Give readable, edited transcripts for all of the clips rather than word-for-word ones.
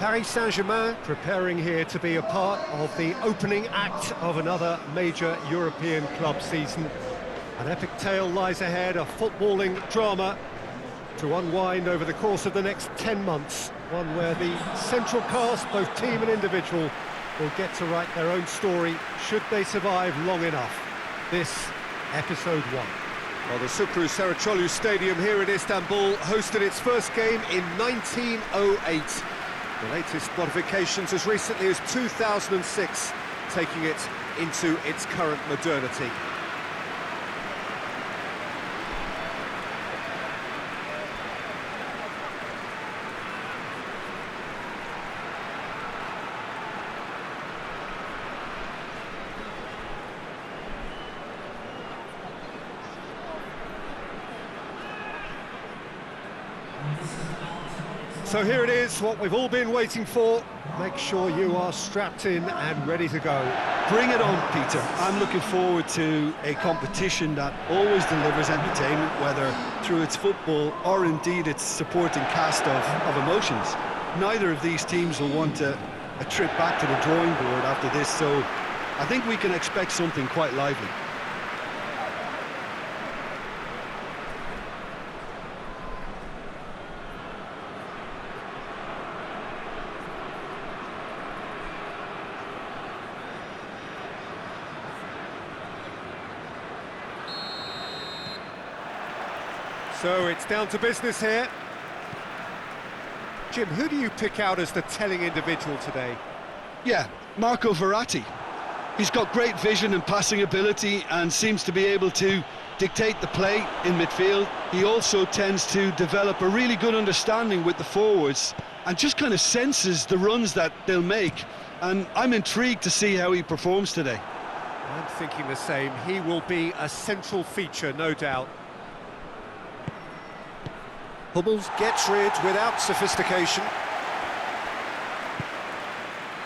Paris Saint-Germain preparing here to be a part of the opening act of another major European club season. An epic tale lies ahead, a footballing drama to unwind over the course of the next 10 months. One where the central cast, both team and individual, will get to write their own story, should they survive long enough. This, episode 1. Well, the Sukru Saraçoğlu Stadium here in Istanbul hosted its first game in 1908. The latest modifications as recently as 2006, taking it into its current modernity. So here it is, what we've all been waiting for. Make sure you are strapped in and ready to go. Bring it on, Peter. I'm looking forward to a competition that always delivers entertainment, whether through its football or indeed its supporting cast of emotions. Neither of these teams will want a trip back to the drawing board after this, so I think we can expect something quite lively. So it's down to business here. Jim, who do you pick out as the telling individual today? Yeah, Marco Verratti. He's got great vision and passing ability and seems to be able to dictate the play in midfield. He also tends to develop a really good understanding with the forwards and just kind of senses the runs that they'll make. And I'm intrigued to see how he performs today. I'm thinking the same. He will be a central feature, no doubt. Hummels gets rid without sophistication.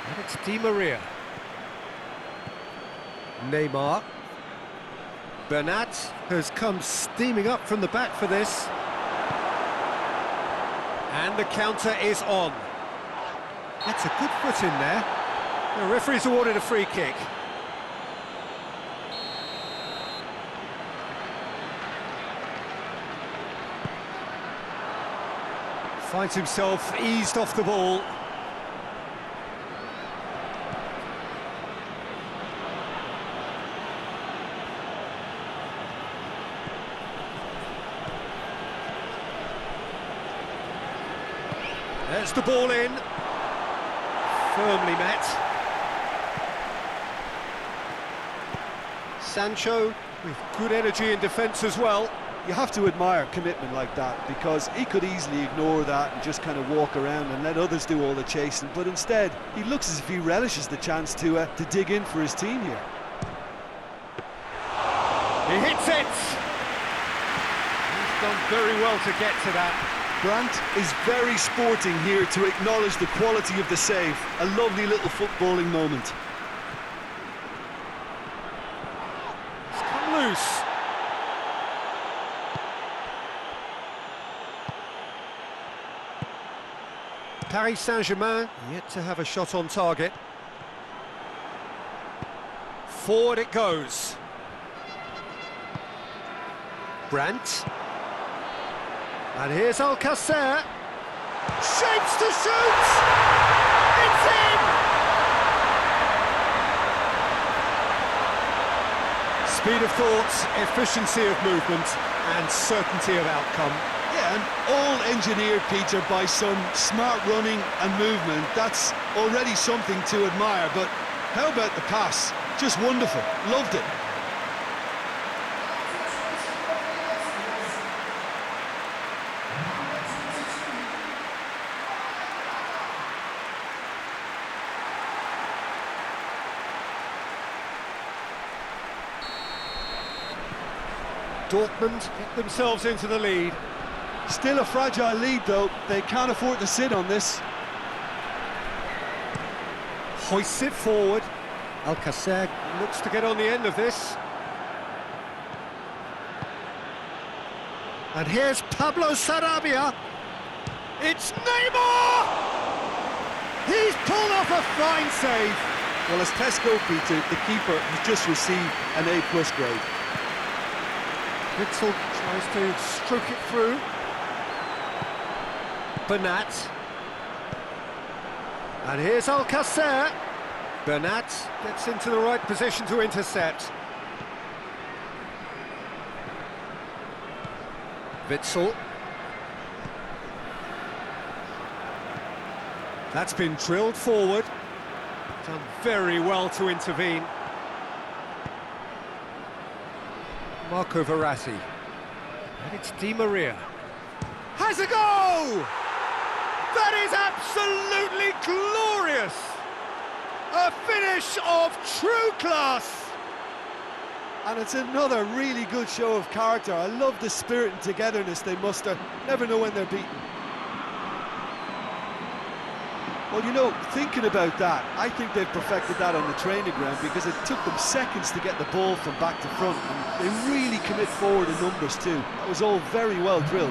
And it's Di Maria. Neymar. Bernat has come steaming up from the back for this. And the counter is on. That's a good foot in there. The referee's awarded a free kick. Finds himself eased off the ball. There's the ball in. Firmly met. Sancho with good energy in defence as well. You have to admire commitment like that, because he could easily ignore that and just kind of walk around and let others do all the chasing, but instead he looks as if he relishes the chance to dig in for his team here. He hits it! He's done very well to get to that. Brandt is very sporting here to acknowledge the quality of the save. A lovely little footballing moment. It's come loose. Paris Saint-Germain yet to have a shot on target. Forward it goes. Brandt. And here's Alcacer. Shapes to shoot! It's in! Speed of thought, efficiency of movement, and certainty of outcome. Yeah, and all engineered, Peter, by some smart running and movement. That's already something to admire, but how about the pass? Just wonderful. Loved it. Dortmund get themselves into the lead. Still a fragile lead, though. They can't afford to sit on this. Hoists it forward. Alcacer looks to get on the end of this. And here's Pablo Sarabia. It's Neymar! He's pulled off a fine save. Well, as Tesco, Peter, the keeper has just received an A+ grade. Witzel tries to stroke it through. Bernat. And here's Alcacer. Bernat gets into the right position to intercept. Witzel. That's been drilled forward. Done very well to intervene. Marco Verratti. And it's Di Maria. Has a go! That is absolutely glorious! A finish of true class! And it's another really good show of character. I love the spirit and togetherness they muster. Never know when they're beaten. Well, you know, thinking about that, I think they've perfected that on the training ground because it took them seconds to get the ball from back to front, and they really commit forward in numbers too. That was all very well drilled.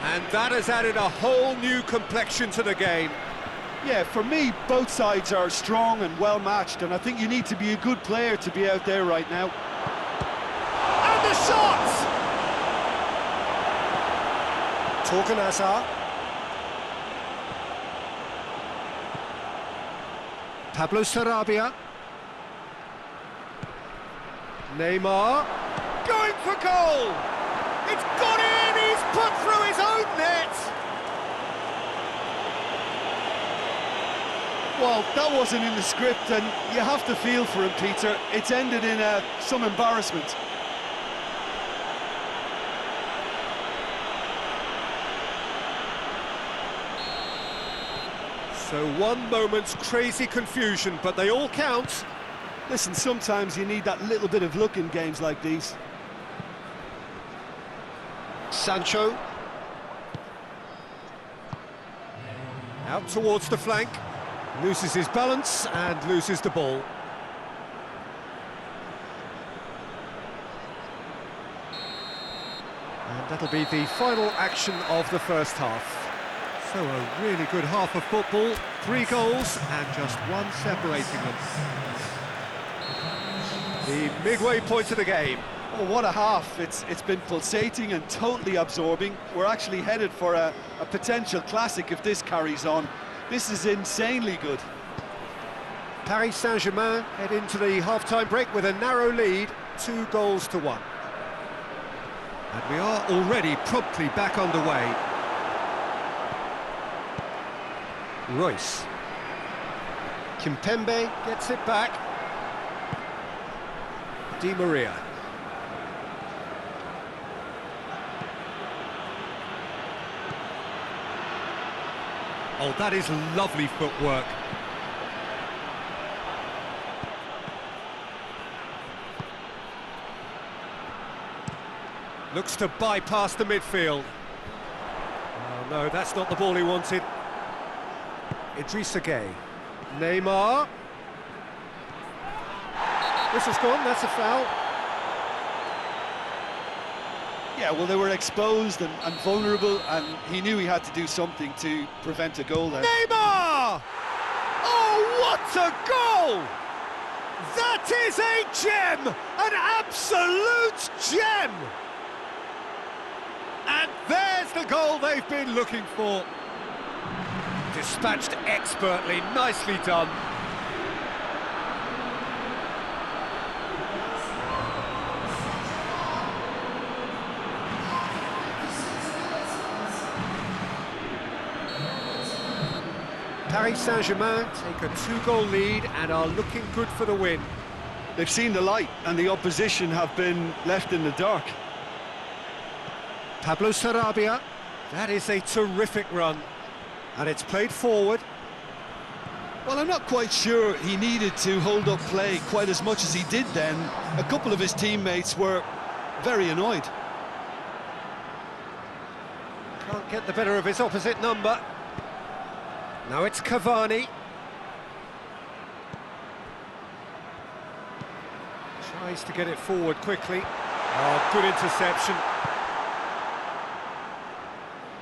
And that has added a whole new complexion to the game. Yeah, for me, both sides are strong and well matched, and I think you need to be a good player to be out there right now. And the shot! Torgan Hazard. Pablo Sarabia. Neymar. Going for goal! It's gone in! He's put through his own net! Well, that wasn't in the script, and you have to feel for him, Peter. It's ended in some embarrassment. So one moment's crazy confusion, but they all count. Listen, sometimes you need that little bit of luck in games like these. Sancho. Out towards the flank. Loses his balance and loses the ball. And that'll be the final action of the first half. So a really good half of football, 3 goals and just one separating them. The midway point of the game. Oh, what a half. It's been pulsating and totally absorbing. We're actually headed for a potential classic if this carries on. This is insanely good. Paris Saint-Germain head into the half-time break with a narrow lead, 2-1. And we are already promptly back underway. Royce. Kimpembe gets it back. Di Maria. Oh, that is lovely footwork. Looks to bypass the midfield. Oh no, that's not the ball he wanted. Idrissa Gueye. Neymar. This is gone, that's a foul. Yeah, well, they were exposed and vulnerable, and he knew he had to do something to prevent a goal there. Neymar! Oh, what a goal! That is a gem! An absolute gem! And there's the goal they've been looking for. Dispatched expertly, nicely done. Paris Saint-Germain take a 2-goal lead and are looking good for the win. They've seen the light, and the opposition have been left in the dark. Pablo Sarabia. That is a terrific run. And it's played forward. Well, I'm not quite sure he needed to hold up play quite as much as he did then. A couple of his teammates were very annoyed. Can't get the better of his opposite number. Now it's Cavani. Tries to get it forward quickly. Oh, good interception.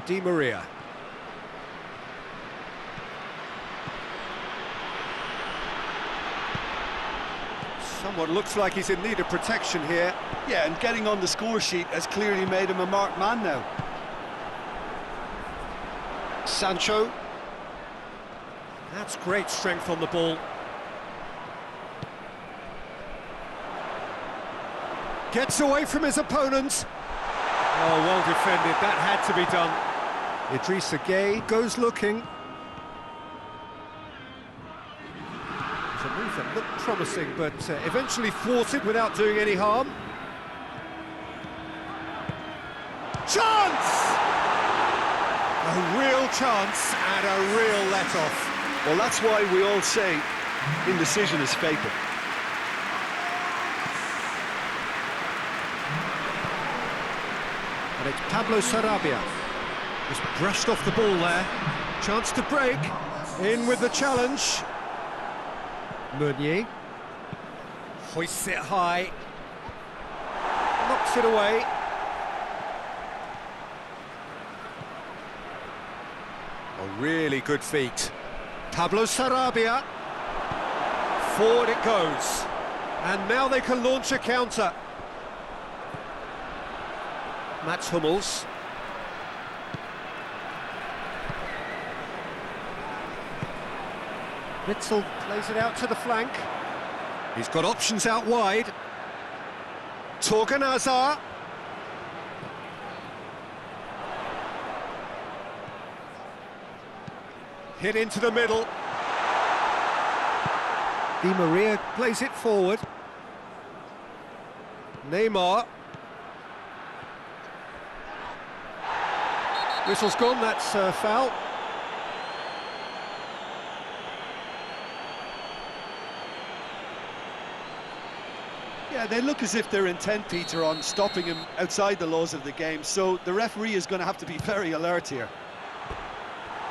Di Maria. Someone looks like he's in need of protection here. Yeah, and getting on the score sheet has clearly made him a marked man now. Sancho. That's great strength on the ball. Gets away from his opponents. Oh, well defended. That had to be done. Idrissa Gueye goes looking. It's a move that looked promising, but eventually thwarted without doing any harm. Chance! A real chance and a real let-off. Well, that's why we all say indecision is fatal. And it's Pablo Sarabia. Just brushed off the ball there. Chance to break. In with the challenge. Meunier. Hoists it high. Knocks it away. A really good feat. Pablo Sarabia. Forward it goes. And now they can launch a counter. Mats Hummels. Witzel plays it out to the flank. He's got options out wide. Torgan Hazard. Hit into the middle. Di Maria plays it forward. Neymar. Whistle's gone, that's foul. Yeah, they look as if they're intent, Peter, on stopping him outside the laws of the game, so the referee is going to have to be very alert here.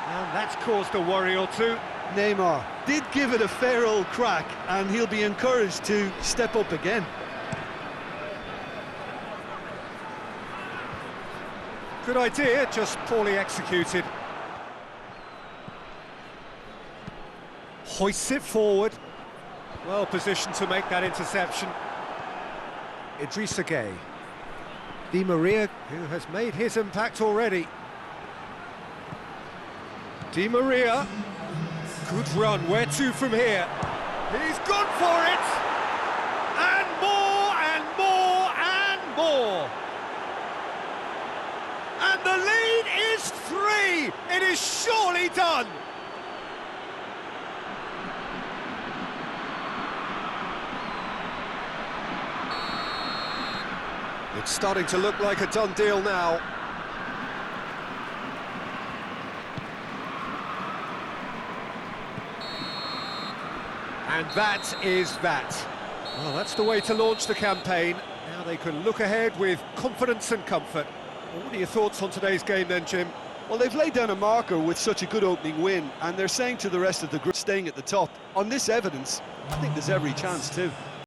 And that's caused a worry or two. Neymar did give it a fair old crack, and he'll be encouraged to step up again. Good idea, just poorly executed. Hoists it forward. Well positioned to make that interception. Idrissa Gueye. Di Maria, who has made his impact already. Di Maria. Good run, where to from here? He's gone for it! And more, and more, and more! And the lead is 3! It is surely done! It's starting to look like a done deal now. And that is that. Well, that's the way to launch the campaign. Now they can look ahead with confidence and comfort. Well, what are your thoughts on today's game then, Jim? Well, they've laid down a marker with such a good opening win, and they're saying to the rest of the group staying at the top. On this evidence, I think there's every chance too.